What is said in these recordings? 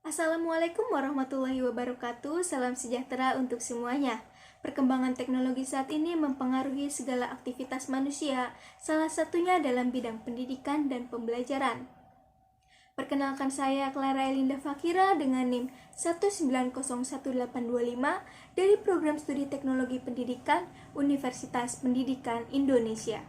Assalamualaikum warahmatullahi wabarakatuh. Salam sejahtera untuk semuanya. Perkembangan teknologi saat ini mempengaruhi segala aktivitas manusia, salah satunya dalam bidang pendidikan dan pembelajaran. Perkenalkan, saya Clara Elinda Fakira dengan NIM 1901825 dari Program Studi Teknologi Pendidikan Universitas Pendidikan Indonesia.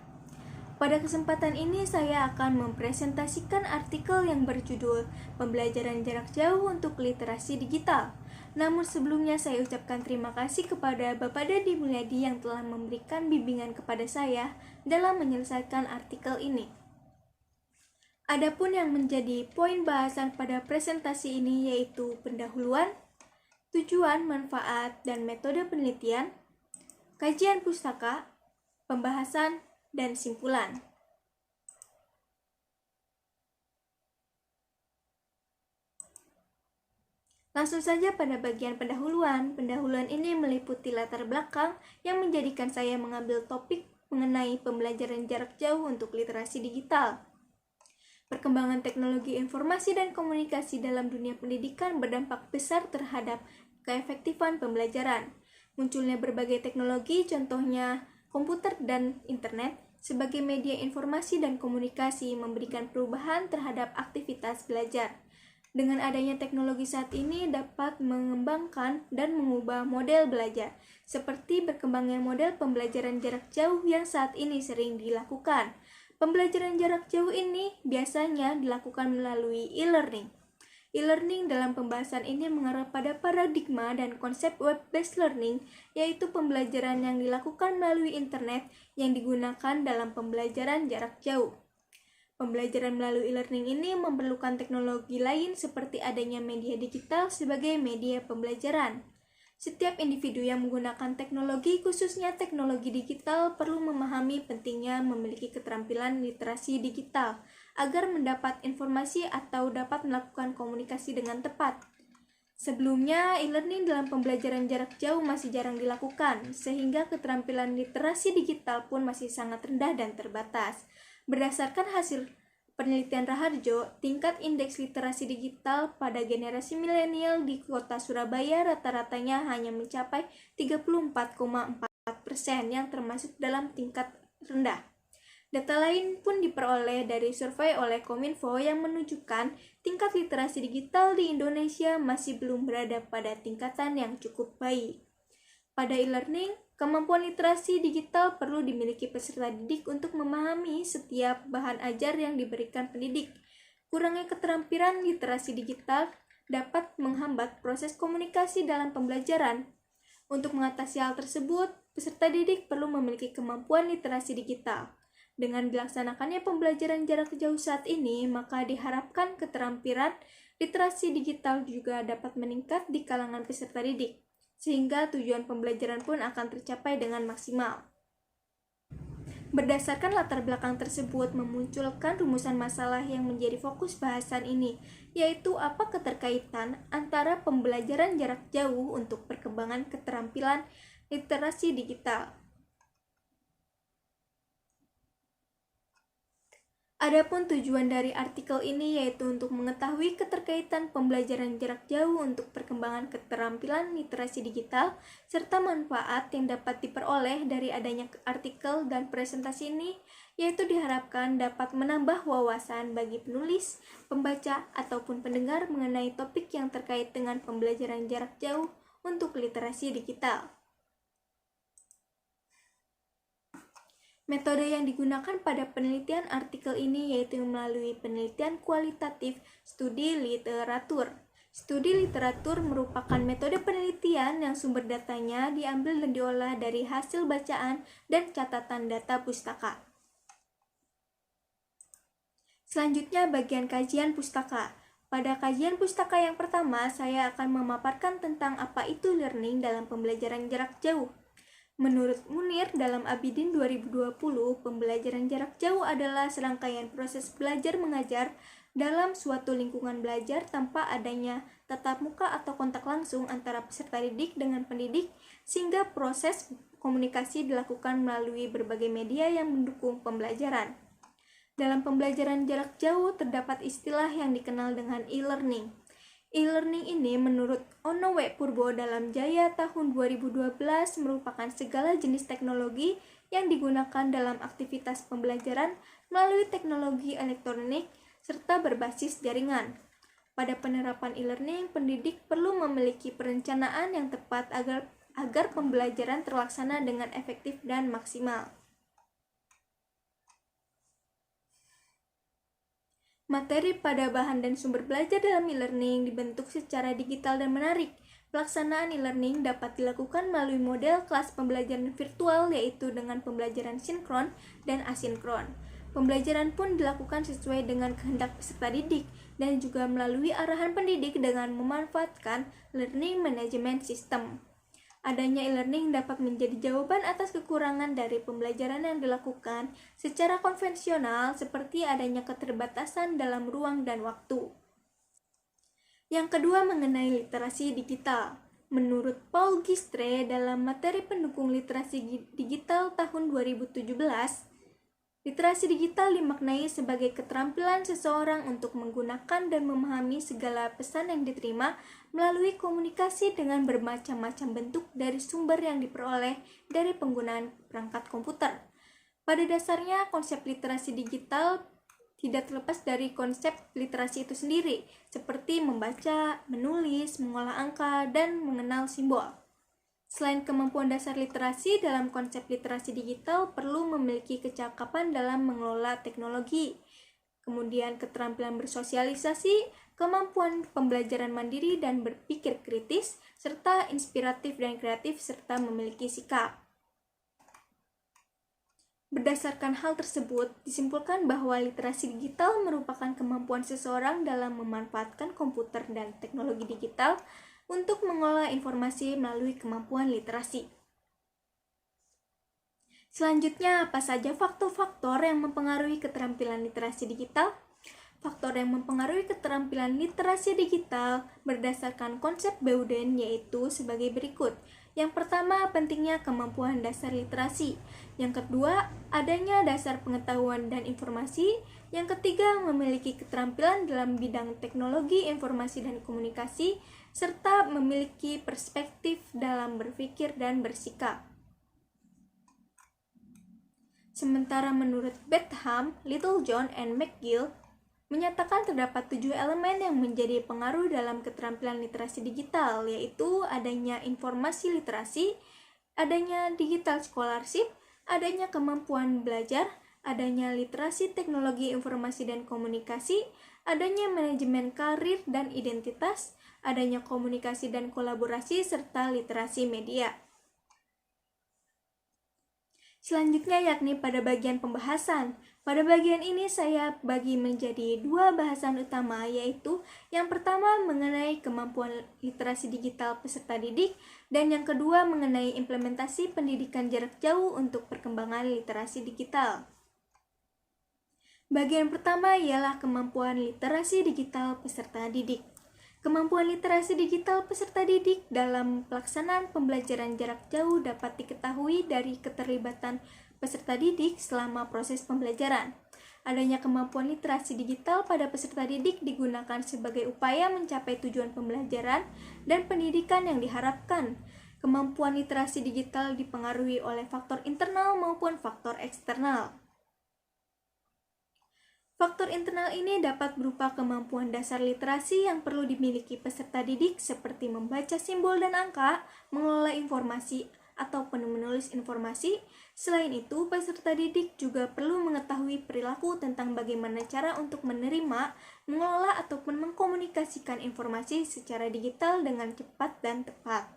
Pada kesempatan ini saya akan mempresentasikan artikel yang berjudul Pembelajaran Jarak Jauh untuk Literasi Digital. Namun sebelumnya saya ucapkan terima kasih kepada Bapak Dadi Mulyadi yang telah memberikan bimbingan kepada saya dalam menyelesaikan artikel ini. Adapun yang menjadi poin bahasan pada presentasi ini yaitu pendahuluan, tujuan, manfaat, dan metode penelitian, kajian pustaka, pembahasan, dan simpulan. Langsung saja pada bagian pendahuluan. Pendahuluan ini meliputi latar belakang yang menjadikan saya mengambil topik mengenai pembelajaran jarak jauh untuk literasi digital. Perkembangan teknologi informasi dan komunikasi dalam dunia pendidikan berdampak besar terhadap keefektifan pembelajaran. Munculnya berbagai teknologi, contohnya komputer dan internet, sebagai media informasi dan komunikasi memberikan perubahan terhadap aktivitas belajar. Dengan adanya teknologi saat ini dapat mengembangkan dan mengubah model belajar, seperti berkembangnya model pembelajaran jarak jauh yang saat ini sering dilakukan. Pembelajaran jarak jauh ini biasanya dilakukan melalui e-learning. E-learning dalam pembahasan ini mengarah pada paradigma dan konsep web-based learning, yaitu pembelajaran yang dilakukan melalui internet yang digunakan dalam pembelajaran jarak jauh. Pembelajaran melalui e-learning ini memerlukan teknologi lain seperti adanya media digital sebagai media pembelajaran. Setiap individu yang menggunakan teknologi, khususnya teknologi digital, perlu memahami pentingnya memiliki keterampilan literasi digital agar mendapat informasi atau dapat melakukan komunikasi dengan tepat. Sebelumnya, e-learning dalam pembelajaran jarak jauh masih jarang dilakukan, sehingga keterampilan literasi digital pun masih sangat rendah dan terbatas. Berdasarkan hasil penelitian Raharjo, tingkat indeks literasi digital pada generasi milenial di kota Surabaya rata-ratanya hanya mencapai 34,4% yang termasuk dalam tingkat rendah. Data lain pun diperoleh dari survei oleh Kominfo yang menunjukkan tingkat literasi digital di Indonesia masih belum berada pada tingkatan yang cukup baik. Pada e-learning, kemampuan literasi digital perlu dimiliki peserta didik untuk memahami setiap bahan ajar yang diberikan pendidik. Kurangnya keterampilan literasi digital dapat menghambat proses komunikasi dalam pembelajaran. Untuk mengatasi hal tersebut, peserta didik perlu memiliki kemampuan literasi digital. Dengan dilaksanakannya pembelajaran jarak jauh saat ini, maka diharapkan keterampilan literasi digital juga dapat meningkat di kalangan peserta didik, sehingga tujuan pembelajaran pun akan tercapai dengan maksimal. Berdasarkan latar belakang tersebut, memunculkan rumusan masalah yang menjadi fokus bahasan ini, yaitu apa keterkaitan antara pembelajaran jarak jauh untuk perkembangan keterampilan literasi digital. Adapun tujuan dari artikel ini yaitu untuk mengetahui keterkaitan pembelajaran jarak jauh untuk perkembangan keterampilan literasi digital, serta manfaat yang dapat diperoleh dari adanya artikel dan presentasi ini, yaitu diharapkan dapat menambah wawasan bagi penulis, pembaca, ataupun pendengar mengenai topik yang terkait dengan pembelajaran jarak jauh untuk literasi digital. Metode yang digunakan pada penelitian artikel ini yaitu melalui penelitian kualitatif studi literatur. Studi literatur merupakan metode penelitian yang sumber datanya diambil dan diolah dari hasil bacaan dan catatan data pustaka. Selanjutnya bagian kajian pustaka. Pada kajian pustaka yang pertama, saya akan memaparkan tentang apa itu learning dalam pembelajaran jarak jauh. Menurut Munir dalam Abidin 2020, pembelajaran jarak jauh adalah serangkaian proses belajar mengajar dalam suatu lingkungan belajar tanpa adanya tatap muka atau kontak langsung antara peserta didik dengan pendidik, sehingga proses komunikasi dilakukan melalui berbagai media yang mendukung pembelajaran. Dalam pembelajaran jarak jauh terdapat istilah yang dikenal dengan e-learning. E-learning ini menurut Ono W. Purbo dalam Jaya tahun 2012 merupakan segala jenis teknologi yang digunakan dalam aktivitas pembelajaran melalui teknologi elektronik serta berbasis jaringan. Pada penerapan e-learning, pendidik perlu memiliki perencanaan yang tepat agar pembelajaran terlaksana dengan efektif dan maksimal. Materi pada bahan dan sumber belajar dalam e-learning dibentuk secara digital dan menarik. Pelaksanaan e-learning dapat dilakukan melalui model kelas pembelajaran virtual, yaitu dengan pembelajaran sinkron dan asinkron. Pembelajaran pun dilakukan sesuai dengan kehendak peserta didik dan juga melalui arahan pendidik dengan memanfaatkan learning management system. Adanya e-learning dapat menjadi jawaban atas kekurangan dari pembelajaran yang dilakukan secara konvensional, seperti adanya keterbatasan dalam ruang dan waktu. Yang kedua, mengenai literasi digital. Menurut Paul Gistre dalam materi pendukung literasi digital tahun 2017, literasi digital dimaknai sebagai keterampilan seseorang untuk menggunakan dan memahami segala pesan yang diterima melalui komunikasi dengan bermacam-macam bentuk dari sumber yang diperoleh dari penggunaan perangkat komputer. Pada dasarnya, konsep literasi digital tidak terlepas dari konsep literasi itu sendiri, seperti membaca, menulis, mengolah angka, dan mengenal simbol. Selain kemampuan dasar literasi, dalam konsep literasi digital perlu memiliki kecakapan dalam mengelola teknologi, kemudian keterampilan bersosialisasi, kemampuan pembelajaran mandiri dan berpikir kritis, serta inspiratif dan kreatif, serta memiliki sikap. Berdasarkan hal tersebut, disimpulkan bahwa literasi digital merupakan kemampuan seseorang dalam memanfaatkan komputer dan teknologi digital untuk mengolah informasi melalui kemampuan literasi. Selanjutnya, apa saja faktor-faktor yang mempengaruhi keterampilan literasi digital? Faktor yang mempengaruhi keterampilan literasi digital berdasarkan konsep Bowden yaitu sebagai berikut. Yang pertama, pentingnya kemampuan dasar literasi. Yang kedua, adanya dasar pengetahuan dan informasi. Yang ketiga, memiliki keterampilan dalam bidang teknologi, informasi, dan komunikasi, serta memiliki perspektif dalam berpikir dan bersikap. Sementara menurut Betham, Littlejohn, and McGill menyatakan terdapat 7 elemen yang menjadi pengaruh dalam keterampilan literasi digital, yaitu adanya informasi literasi, adanya digital scholarship, adanya kemampuan belajar, adanya literasi teknologi informasi dan komunikasi, adanya manajemen karir dan identitas, adanya komunikasi dan kolaborasi, serta literasi media. Selanjutnya yakni pada bagian pembahasan. Pada bagian ini saya bagi menjadi 2 bahasan utama, yaitu yang pertama mengenai kemampuan literasi digital peserta didik, dan yang kedua mengenai implementasi pendidikan jarak jauh untuk perkembangan literasi digital. Bagian pertama ialah kemampuan literasi digital peserta didik. Kemampuan literasi digital peserta didik dalam pelaksanaan pembelajaran jarak jauh dapat diketahui dari keterlibatan peserta didik selama proses pembelajaran. Adanya kemampuan literasi digital pada peserta didik digunakan sebagai upaya mencapai tujuan pembelajaran dan pendidikan yang diharapkan. Kemampuan literasi digital dipengaruhi oleh faktor internal maupun faktor eksternal. Faktor internal ini dapat berupa kemampuan dasar literasi yang perlu dimiliki peserta didik seperti membaca simbol dan angka, mengelola informasi, ataupun menulis informasi. Selain itu, peserta didik juga perlu mengetahui perilaku tentang bagaimana cara untuk menerima, mengelola, ataupun mengkomunikasikan informasi secara digital dengan cepat dan tepat.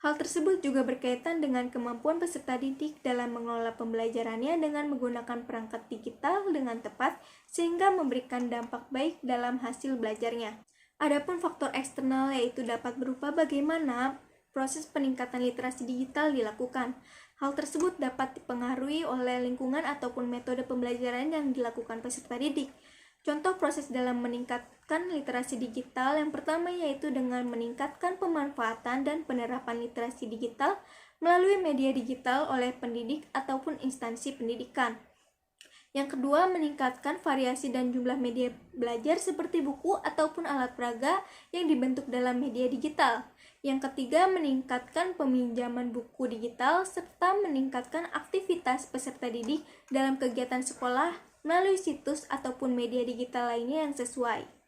Hal tersebut juga berkaitan dengan kemampuan peserta didik dalam mengelola pembelajarannya dengan menggunakan perangkat digital dengan tepat sehingga memberikan dampak baik dalam hasil belajarnya. Adapun faktor eksternal yaitu dapat berupa bagaimana proses peningkatan literasi digital dilakukan. Hal tersebut dapat dipengaruhi oleh lingkungan ataupun metode pembelajaran yang dilakukan peserta didik. Contoh proses dalam meningkatkan literasi digital yang pertama yaitu dengan meningkatkan pemanfaatan dan penerapan literasi digital melalui media digital oleh pendidik ataupun instansi pendidikan. Yang kedua, meningkatkan variasi dan jumlah media belajar seperti buku ataupun alat peraga yang dibentuk dalam media digital. Yang ketiga, meningkatkan peminjaman buku digital serta meningkatkan aktivitas peserta didik dalam kegiatan sekolah melalui situs ataupun media digital lainnya yang sesuai.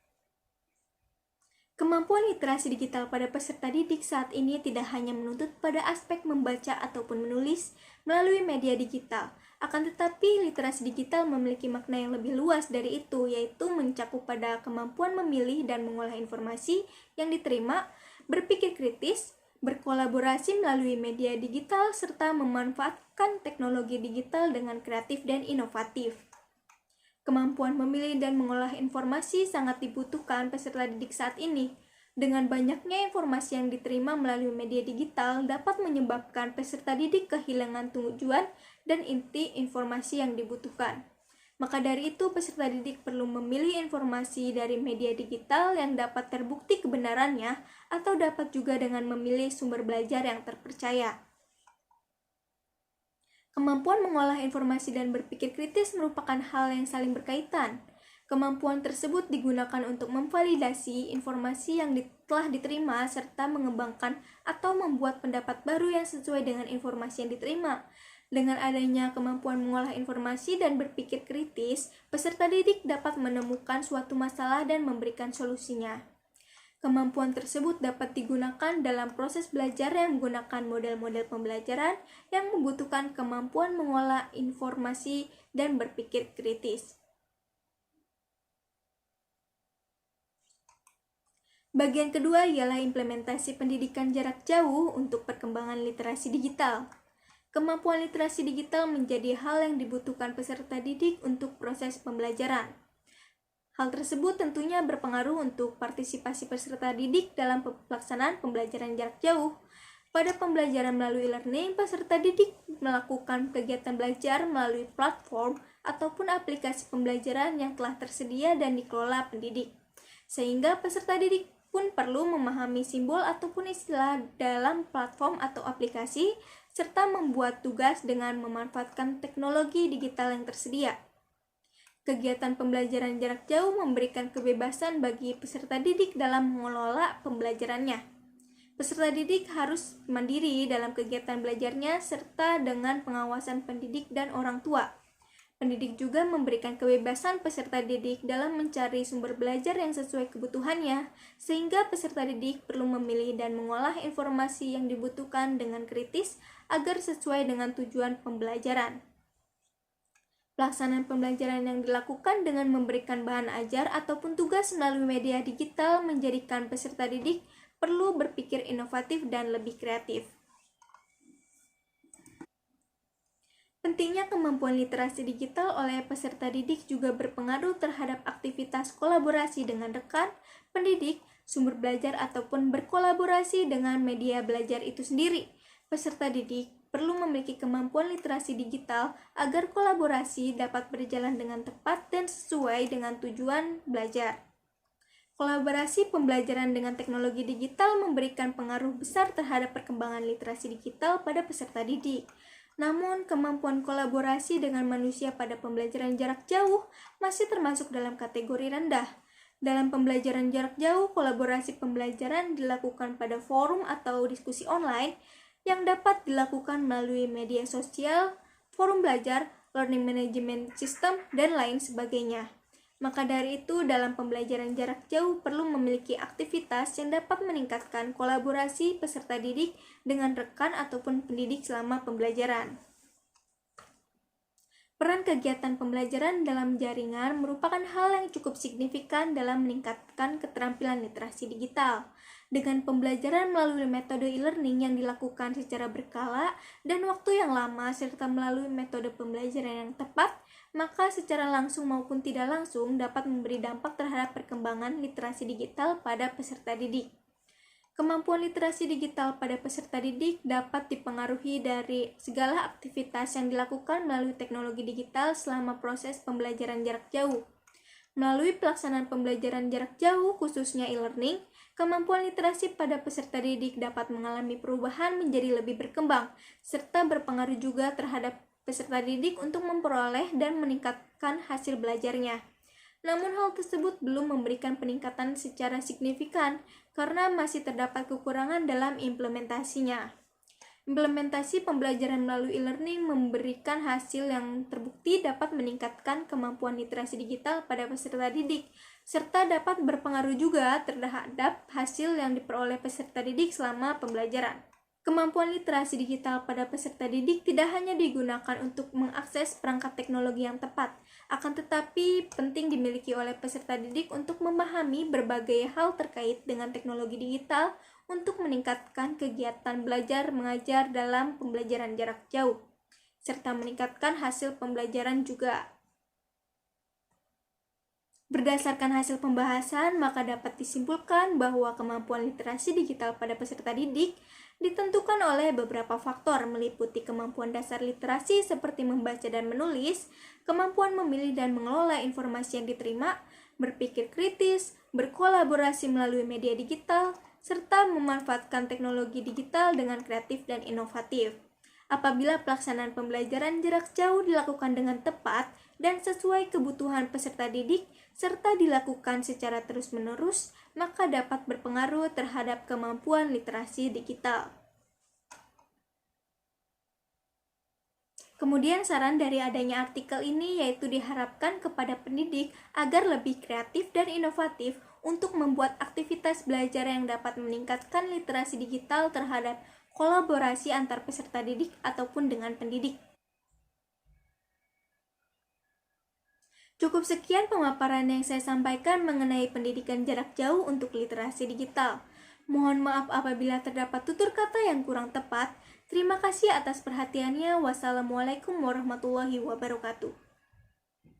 Kemampuan literasi digital pada peserta didik saat ini tidak hanya menuntut pada aspek membaca ataupun menulis melalui media digital, akan tetapi literasi digital memiliki makna yang lebih luas dari itu, yaitu mencakup pada kemampuan memilih dan mengolah informasi yang diterima, berpikir kritis, berkolaborasi melalui media digital, serta memanfaatkan teknologi digital dengan kreatif dan inovatif. Kemampuan memilih dan mengolah informasi sangat dibutuhkan peserta didik saat ini. Dengan banyaknya informasi yang diterima melalui media digital dapat menyebabkan peserta didik kehilangan tujuan dan inti informasi yang dibutuhkan. Maka dari itu, peserta didik perlu memilih informasi dari media digital yang dapat terbukti kebenarannya atau dapat juga dengan memilih sumber belajar yang terpercaya. Kemampuan mengolah informasi dan berpikir kritis merupakan hal yang saling berkaitan. Kemampuan tersebut digunakan untuk memvalidasi informasi yang telah diterima serta mengembangkan atau membuat pendapat baru yang sesuai dengan informasi yang diterima. Dengan adanya kemampuan mengolah informasi dan berpikir kritis, peserta didik dapat menemukan suatu masalah dan memberikan solusinya. Kemampuan tersebut dapat digunakan dalam proses belajar yang menggunakan model-model pembelajaran yang membutuhkan kemampuan mengolah informasi dan berpikir kritis. Bagian kedua ialah implementasi pendidikan jarak jauh untuk perkembangan literasi digital. Kemampuan literasi digital menjadi hal yang dibutuhkan peserta didik untuk proses pembelajaran. Hal tersebut tentunya berpengaruh untuk partisipasi peserta didik dalam pelaksanaan pembelajaran jarak jauh. Pada pembelajaran melalui e-learning, peserta didik melakukan kegiatan belajar melalui platform ataupun aplikasi pembelajaran yang telah tersedia dan dikelola pendidik. Sehingga peserta didik pun perlu memahami simbol ataupun istilah dalam platform atau aplikasi, serta membuat tugas dengan memanfaatkan teknologi digital yang tersedia. Kegiatan pembelajaran jarak jauh memberikan kebebasan bagi peserta didik dalam mengelola pembelajarannya. Peserta didik harus mandiri dalam kegiatan belajarnya serta dengan pengawasan pendidik dan orang tua. Pendidik juga memberikan kebebasan peserta didik dalam mencari sumber belajar yang sesuai kebutuhannya, sehingga peserta didik perlu memilih dan mengolah informasi yang dibutuhkan dengan kritis agar sesuai dengan tujuan pembelajaran. Pelaksanaan pembelajaran yang dilakukan dengan memberikan bahan ajar ataupun tugas melalui media digital menjadikan peserta didik perlu berpikir inovatif dan lebih kreatif. Pentingnya kemampuan literasi digital oleh peserta didik juga berpengaruh terhadap aktivitas kolaborasi dengan rekan, pendidik, sumber belajar ataupun berkolaborasi dengan media belajar itu sendiri. Peserta didik perlu memiliki kemampuan literasi digital agar kolaborasi dapat berjalan dengan tepat dan sesuai dengan tujuan belajar. Kolaborasi pembelajaran dengan teknologi digital memberikan pengaruh besar terhadap perkembangan literasi digital pada peserta didik. Namun, kemampuan kolaborasi dengan manusia pada pembelajaran jarak jauh masih termasuk dalam kategori rendah. Dalam pembelajaran jarak jauh, kolaborasi pembelajaran dilakukan pada forum atau diskusi online yang dapat dilakukan melalui media sosial, forum belajar, learning management system, dan lain sebagainya. Maka dari itu, dalam pembelajaran jarak jauh perlu memiliki aktivitas yang dapat meningkatkan kolaborasi peserta didik dengan rekan ataupun pendidik selama pembelajaran. Peran kegiatan pembelajaran dalam jaringan merupakan hal yang cukup signifikan dalam meningkatkan keterampilan literasi digital. Dengan pembelajaran melalui metode e-learning yang dilakukan secara berkala dan waktu yang lama serta melalui metode pembelajaran yang tepat, maka secara langsung maupun tidak langsung dapat memberi dampak terhadap perkembangan literasi digital pada peserta didik. Kemampuan literasi digital pada peserta didik dapat dipengaruhi dari segala aktivitas yang dilakukan melalui teknologi digital selama proses pembelajaran jarak jauh. Melalui pelaksanaan pembelajaran jarak jauh, khususnya e-learning, kemampuan literasi pada peserta didik dapat mengalami perubahan menjadi lebih berkembang, serta berpengaruh juga terhadap peserta didik untuk memperoleh dan meningkatkan hasil belajarnya. Namun hal tersebut belum memberikan peningkatan secara signifikan karena masih terdapat kekurangan dalam implementasinya. Implementasi pembelajaran melalui e-learning memberikan hasil yang terbukti dapat meningkatkan kemampuan literasi digital pada peserta didik, serta dapat berpengaruh juga terhadap hasil yang diperoleh peserta didik selama pembelajaran. Kemampuan literasi digital pada peserta didik tidak hanya digunakan untuk mengakses perangkat teknologi yang tepat, akan tetapi penting dimiliki oleh peserta didik untuk memahami berbagai hal terkait dengan teknologi digital untuk meningkatkan kegiatan belajar mengajar dalam pembelajaran jarak jauh, serta meningkatkan hasil pembelajaran juga. Berdasarkan hasil pembahasan, maka dapat disimpulkan bahwa kemampuan literasi digital pada peserta didik ditentukan oleh beberapa faktor meliputi kemampuan dasar literasi seperti membaca dan menulis, kemampuan memilih dan mengelola informasi yang diterima, berpikir kritis, berkolaborasi melalui media digital, serta memanfaatkan teknologi digital dengan kreatif dan inovatif. Apabila pelaksanaan pembelajaran jarak jauh dilakukan dengan tepat dan sesuai kebutuhan peserta didik, serta dilakukan secara terus-menerus, maka dapat berpengaruh terhadap kemampuan literasi digital. Kemudian saran dari adanya artikel ini yaitu diharapkan kepada pendidik agar lebih kreatif dan inovatif untuk membuat aktivitas belajar yang dapat meningkatkan literasi digital terhadap kolaborasi antar peserta didik ataupun dengan pendidik. Cukup sekian pemaparan yang saya sampaikan mengenai pendidikan jarak jauh untuk literasi digital. Mohon maaf apabila terdapat tutur kata yang kurang tepat. Terima kasih atas perhatiannya. Wassalamualaikum warahmatullahi wabarakatuh.